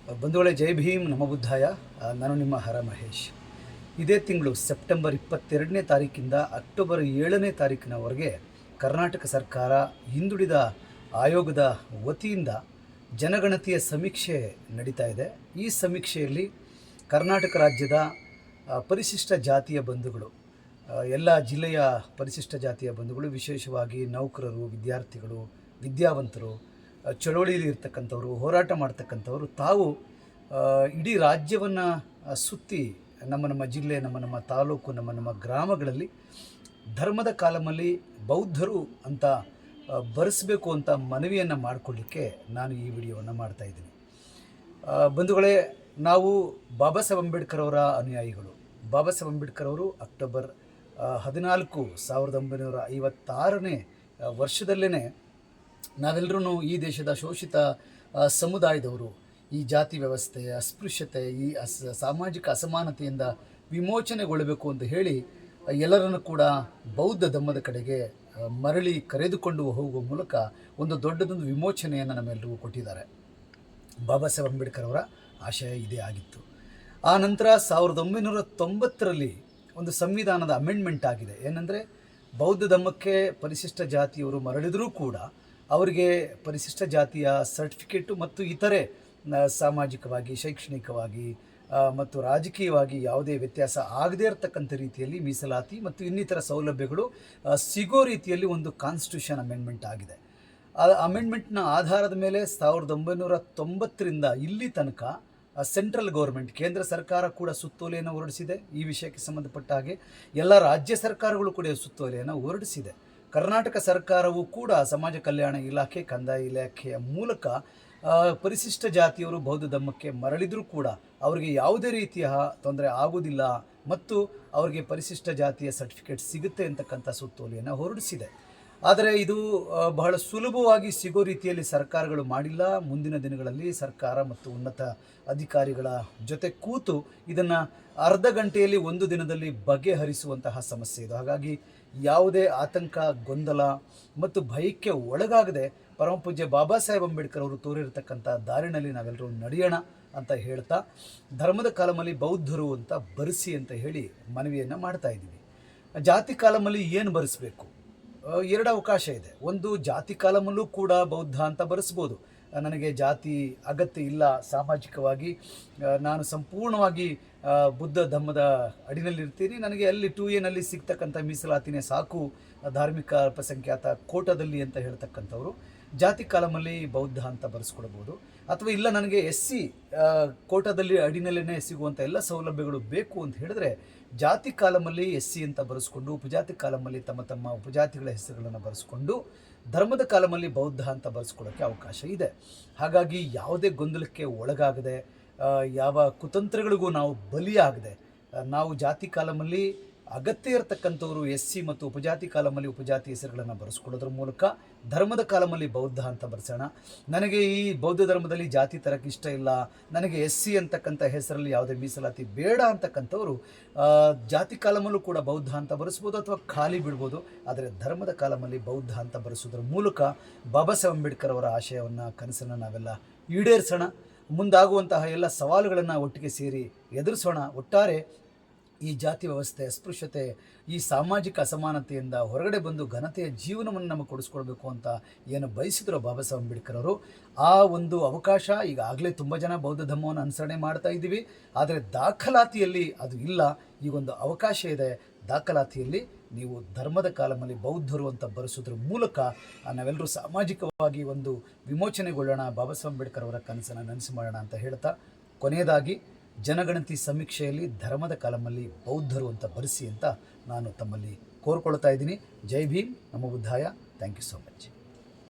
ಬಂಧುಗಳೇ, ಜೈ ಭೀಮ್, ನಮ ಬುದ್ಧಾಯ. ನಾನು ನಿಮ್ಮ ಹರ ಮಹೇಶ್. ಇದೇ ತಿಂಗಳು ಸೆಪ್ಟೆಂಬರ್ 22ನೇ ತಾರೀಕಿಂದ ಅಕ್ಟೋಬರ್ 7ನೇ ತಾರೀಕಿನವರೆಗೆ ಕರ್ನಾಟಕ ಸರ್ಕಾರ ಹಿಂದುಳಿದ ಆಯೋಗದ ವತಿಯಿಂದ ಜನಗಣತಿಯ ಸಮೀಕ್ಷೆ ನಡೀತಾ ಇದೆ. ಈ ಸಮೀಕ್ಷೆಯಲ್ಲಿ ಕರ್ನಾಟಕ ರಾಜ್ಯದ ಪರಿಶಿಷ್ಟ ಜಾತಿಯ ಬಂಧುಗಳು, ಎಲ್ಲ ಜಿಲ್ಲೆಯ ಪರಿಶಿಷ್ಟ ಜಾತಿಯ ಬಂಧುಗಳು, ವಿಶೇಷವಾಗಿ ನೌಕರರು, ವಿದ್ಯಾರ್ಥಿಗಳು, ವಿದ್ಯಾವಂತರು, ಚಳವಳಿಯಲ್ಲಿ ಇರ್ತಕ್ಕಂಥವ್ರು, ಹೋರಾಟ ಮಾಡ್ತಕ್ಕಂಥವ್ರು ತಾವು ಇಡೀ ರಾಜ್ಯವನ್ನು ಸುತ್ತಿ ನಮ್ಮ ಜಿಲ್ಲೆ, ನಮ್ಮ ತಾಲೂಕು, ನಮ್ಮ ಗ್ರಾಮಗಳಲ್ಲಿ ಧರ್ಮದ ಕಾಲಮಲ್ಲಿ ಬೌದ್ಧರು ಅಂತ ಬರೆಸಬೇಕು ಅಂತ ಮನವಿಯನ್ನು ಮಾಡಿಕೊಳ್ಳಿಕ್ಕೆ ನಾನು ಈ ವಿಡಿಯೋವನ್ನು ಮಾಡ್ತಾಯಿದ್ದೀನಿ. ಬಂಧುಗಳೇ, ನಾವು ಬಾಬಾ ಸಾಹೇಬ್ ಅಂಬೇಡ್ಕರ್ ಅವರ ಅನುಯಾಯಿಗಳು. ಬಾಬಾ ಸಾಹೇಬ್ ಅಂಬೇಡ್ಕರ್ ಅವರು ಅಕ್ಟೋಬರ್ 14, 1956ನೇ ವರ್ಷದಲ್ಲೇ ನಾವೆಲ್ಲರೂ ಈ ದೇಶದ ಶೋಷಿತ ಸಮುದಾಯದವರು ಈ ಜಾತಿ ವ್ಯವಸ್ಥೆ, ಅಸ್ಪೃಶ್ಯತೆ, ಈ ಸಾಮಾಜಿಕ ಅಸಮಾನತೆಯಿಂದ ವಿಮೋಚನೆಗೊಳ್ಳಬೇಕು ಅಂತ ಹೇಳಿ ಎಲ್ಲರನ್ನು ಕೂಡ ಬೌದ್ಧ ಧರ್ಮದ ಕಡೆಗೆ ಮರಳಿ ಕರೆದುಕೊಂಡು ಹೋಗುವ ಮೂಲಕ ಒಂದು ದೊಡ್ಡದೊಂದು ವಿಮೋಚನೆಯನ್ನು ನಮ್ಮೆಲ್ಲರಿಗೂ ಕೊಟ್ಟಿದ್ದಾರೆ. ಬಾಬಾ ಸಾಹೇಬ್ ಅಂಬೇಡ್ಕರ್ ಅವರ ಆಶಯ ಇದೇ ಆಗಿತ್ತು. ಆ ನಂತರ 1990ರಲ್ಲಿ ಒಂದು ಸಂವಿಧಾನದ ಅಮೆಂಡ್ಮೆಂಟ್ ಆಗಿದೆ. ಏನಂದರೆ, ಬೌದ್ಧ ಧರ್ಮಕ್ಕೆ ಪರಿಶಿಷ್ಟ ಜಾತಿಯವರು ಮರಳಿದರೂ ಕೂಡ ಅವರಿಗೆ ಪರಿಶಿಷ್ಟ ಜಾತಿಯ ಸರ್ಟಿಫಿಕೇಟು ಮತ್ತು ಇತರೆ ಸಾಮಾಜಿಕವಾಗಿ, ಶೈಕ್ಷಣಿಕವಾಗಿ ಮತ್ತು ರಾಜಕೀಯವಾಗಿ ಯಾವುದೇ ವ್ಯತ್ಯಾಸ ಆಗದೇ ಇರತಕ್ಕಂಥ ರೀತಿಯಲ್ಲಿ ಮೀಸಲಾತಿ ಮತ್ತು ಇನ್ನಿತರ ಸೌಲಭ್ಯಗಳು ಸಿಗೋ ರೀತಿಯಲ್ಲಿ ಒಂದು ಕಾನ್ಸ್ಟಿಟ್ಯೂಷನ್ ಅಮೆಂಡ್ಮೆಂಟ್ ಆಗಿದೆ. ಆ ಅಮೆಂಡ್ಮೆಂಟ್ನ ಆಧಾರದ ಮೇಲೆ 1990ರಿಂದ ಇಲ್ಲಿ ತನಕ ಸೆಂಟ್ರಲ್ ಗೌರ್ಮೆಂಟ್, ಕೇಂದ್ರ ಸರ್ಕಾರ ಕೂಡ ಸುತ್ತೋಲೆಯನ್ನು ಹೊರಡಿಸಿದೆ. ಈ ವಿಷಯಕ್ಕೆ ಸಂಬಂಧಪಟ್ಟ ಹಾಗೆ ಎಲ್ಲ ರಾಜ್ಯ ಸರ್ಕಾರಗಳು ಕೂಡ ಸುತ್ತೋಲೆಯನ್ನು ಹೊರಡಿಸಿದೆ. ಕರ್ನಾಟಕ ಸರ್ಕಾರವು ಕೂಡ ಸಮಾಜ ಕಲ್ಯಾಣ ಇಲಾಖೆ, ಕಂದಾಯ ಇಲಾಖೆಯ ಮೂಲಕ ಪರಿಶಿಷ್ಟ ಜಾತಿಯವರು ಬೌದ್ಧ ಧರ್ಮಕ್ಕೆ ಮರಳಿದರೂ ಕೂಡ ಅವರಿಗೆ ಯಾವುದೇ ರೀತಿಯ ತೊಂದರೆ ಆಗುವುದಿಲ್ಲ ಮತ್ತು ಅವರಿಗೆ ಪರಿಶಿಷ್ಟ ಜಾತಿಯ ಸರ್ಟಿಫಿಕೇಟ್ ಸಿಗುತ್ತೆ ಅಂತಕ್ಕಂಥ ಸುತ್ತೋಲೆಯನ್ನು ಹೊರಡಿಸಿದೆ. ಆದರೆ ಇದು ಬಹಳ ಸುಲಭವಾಗಿ ಸಿಗೋ ರೀತಿಯಲ್ಲಿ ಸರ್ಕಾರಗಳು ಮಾಡಿಲ್ಲ. ಮುಂದಿನ ದಿನಗಳಲ್ಲಿ ಸರ್ಕಾರ ಮತ್ತು ಉನ್ನತ ಅಧಿಕಾರಿಗಳ ಜೊತೆ ಕೂತು ಇದನ್ನು ಅರ್ಧ ಗಂಟೆಯಲ್ಲಿ, ಒಂದು ದಿನದಲ್ಲಿ ಬಗೆಹರಿಸುವಂತಹ ಸಮಸ್ಯೆ ಇದು. ಹಾಗಾಗಿ ಯಾವುದೇ ಆತಂಕ, ಗೊಂದಲ ಮತ್ತು ಭಯಕ್ಕೆ ಒಳಗಾಗದೆ ಪರಮಪೂಜ್ಯ ಬಾಬಾ ಸಾಹೇಬ್ ಅಂಬೇಡ್ಕರ್ ಅವರು ತೋರಿರತಕ್ಕಂಥ ದಾರಿನಲ್ಲಿ ನಾವೆಲ್ಲರೂ ನಡೆಯೋಣ ಅಂತ ಹೇಳ್ತಾ, ಧರ್ಮದ ಕಾಲಮಲ್ಲಿ ಬೌದ್ಧರು ಅಂತ ಬರೆಸಿ ಅಂತ ಹೇಳಿ ಮನವಿಯನ್ನು ಮಾಡ್ತಾ ಇದ್ದೀವಿ. ಜಾತಿ ಕಾಲಮಲ್ಲಿ ಏನು ಬರೆಸಬೇಕು? ಎರಡು ಅವಕಾಶ ಇದೆ. ಒಂದು, ಜಾತಿ ಕಾಲಮಲ್ಲೂ ಕೂಡ ಬೌದ್ಧ ಅಂತ ಬರೆಸ್ಬೋದು. ನನಗೆ ಜಾತಿ ಅಗತ್ಯ ಇಲ್ಲ, ಸಾಮಾಜಿಕವಾಗಿ ನಾನು ಸಂಪೂರ್ಣವಾಗಿ ಬುದ್ಧ ಧರ್ಮದ ಅಡಿನಲ್ಲಿರ್ತೀನಿ, ನನಗೆ ಅಲ್ಲಿ 2A ಸಿಗ್ತಕ್ಕಂಥ ಮೀಸಲಾತಿನೇ ಸಾಕು, ಧಾರ್ಮಿಕ ಅಲ್ಪಸಂಖ್ಯಾತ ಕೋಟಾದಲ್ಲಿ ಅಂತ ಹೇಳ್ತಕ್ಕಂಥವ್ರು ಜಾತಿ ಕಾಲಮಲ್ಲಿ ಬೌದ್ಧ ಅಂತ ಬರೆಸ್ಕೊಡ್ಬೋದು. ಅಥವಾ ಇಲ್ಲ, ನನಗೆ SC ಕೋಟಾದಲ್ಲಿ ಅಡಿನಲ್ಲೇ ಸಿಗುವಂಥ ಎಲ್ಲ ಸೌಲಭ್ಯಗಳು ಬೇಕು ಅಂತ ಹೇಳಿದ್ರೆ ಜಾತಿ ಕಾಲಮಲ್ಲಿ SC ಅಂತ ಬರೆಸ್ಕೊಂಡು, ಉಪಜಾತಿ ಕಾಲಮಲ್ಲಿ ತಮ್ಮ ಉಪಜಾತಿಗಳ ಹೆಸರುಗಳನ್ನು ಬರೆಸ್ಕೊಂಡು, ಧರ್ಮದ ಕಾಲಮಲ್ಲಿ ಬೌದ್ಧ ಅಂತ ಬರೆಸ್ಕೊಳ್ಳೋಕ್ಕೆ ಅವಕಾಶ ಇದೆ. ಹಾಗಾಗಿ ಯಾವುದೇ ಗೊಂದಲಕ್ಕೆ ಒಳಗಾಗದೆ, ಯಾವ ಕುತಂತ್ರಗಳಿಗೂ ನಾವು ಬಲಿಯಾಗದೆ, ನಾವು ಜಾತಿ ಕಾಲಮಲ್ಲಿ ಅಗತ್ಯ ಇರತಕ್ಕಂಥವ್ರು SC ಮತ್ತು ಉಪಜಾತಿ ಕಾಲಮಲ್ಲಿ ಉಪಜಾತಿ ಹೆಸರುಗಳನ್ನು ಬರೆಸ್ಕೊಳ್ಳೋದ್ರ ಮೂಲಕ ಧರ್ಮದ ಕಾಲಮಲ್ಲಿ ಬೌದ್ಧ ಅಂತ ಬರೆಸೋಣ. ನನಗೆ ಈ ಬೌದ್ಧ ಧರ್ಮದಲ್ಲಿ ಜಾತಿ ತರಕ್ಕೆ ಇಷ್ಟ ಇಲ್ಲ, ನನಗೆ SC ಅಂತಕ್ಕಂಥ ಹೆಸರಲ್ಲಿ ಯಾವುದೇ ಮೀಸಲಾತಿ ಬೇಡ ಅಂತಕ್ಕಂಥವ್ರು ಜಾತಿ ಕಾಲಮಲ್ಲೂ ಕೂಡ ಬೌದ್ಧ ಅಂತ ಬರೆಸ್ಬೋದು ಅಥವಾ ಖಾಲಿ ಬಿಡ್ಬೋದು. ಆದರೆ ಧರ್ಮದ ಕಾಲಮಲ್ಲಿ ಬೌದ್ಧ ಅಂತ ಬರೆಸೋದ್ರ ಮೂಲಕ ಬಾಬಾ ಸಾಹೇಬ್ ಅಂಬೇಡ್ಕರ್ ಅವರ ಆಶಯವನ್ನು, ಕನಸನ್ನು ನಾವೆಲ್ಲ ಈಡೇರಿಸೋಣ. ಮುಂದಾಗುವಂತಹ ಎಲ್ಲ ಸವಾಲುಗಳನ್ನು ಒಟ್ಟಿಗೆ ಸೇರಿ ಎದುರಿಸೋಣ. ಒಟ್ಟಾರೆ ಈ ಜಾತಿ ವ್ಯವಸ್ಥೆ, ಅಸ್ಪೃಶ್ಯತೆ, ಈ ಸಾಮಾಜಿಕ ಅಸಮಾನತೆಯಿಂದ ಹೊರಗಡೆ ಬಂದು ಘನತೆಯ ಜೀವನವನ್ನು ನಮಗೆ ಕೊಡಿಸ್ಕೊಳ್ಬೇಕು ಅಂತ ಏನು ಬಯಸಿದ್ರು ಬಾಬಾ ಸಾಹೇಬ್ ಅಂಬೇಡ್ಕರ್ ಅವರು, ಆ ಒಂದು ಅವಕಾಶ ಈಗಾಗಲೇ ತುಂಬ ಜನ ಬೌದ್ಧ ಧರ್ಮವನ್ನು ಅನುಸರಣೆ ಮಾಡ್ತಾ ಇದ್ದೀವಿ. ಆದರೆ ದಾಖಲಾತಿಯಲ್ಲಿ ಅದು ಇಲ್ಲ. ಈಗೊಂದು ಅವಕಾಶ ಇದೆ. ದಾಖಲಾತಿಯಲ್ಲಿ ನೀವು ಧರ್ಮದ ಕಾಲಮಲ್ಲಿ ಬೌದ್ಧರು ಅಂತ ಬರೆಸೋದ್ರ ಮೂಲಕ ನಾವೆಲ್ಲರೂ ಸಾಮಾಜಿಕವಾಗಿ ಒಂದು ವಿಮೋಚನೆಗೊಳ್ಳೋಣ, ಬಾಬಾ ಸಾಹೇಬ್ ಅಂಬೇಡ್ಕರ್ ಅವರ ಕನಸನ್ನು ನನಸು ಮಾಡೋಣ ಅಂತ ಹೇಳ್ತಾ, ಕೊನೆಯದಾಗಿ ಜನಗಣತಿ ಸಮೀಕ್ಷೆಯಲ್ಲಿ ಧರ್ಮದ ಕಾಲಮಲ್ಲಿ ಬೌದ್ಧರು ಅಂತ ಬರೆಸಿ ಅಂತ ನಾನು ತಮ್ಮಲ್ಲಿ ಕೋರ್ಕೊಳ್ತಾ ಇದ್ದೀನಿ. ಜೈ ಭೀಮ್, ನಮೋ ಬುದ್ಧಾಯ. Thank you so much.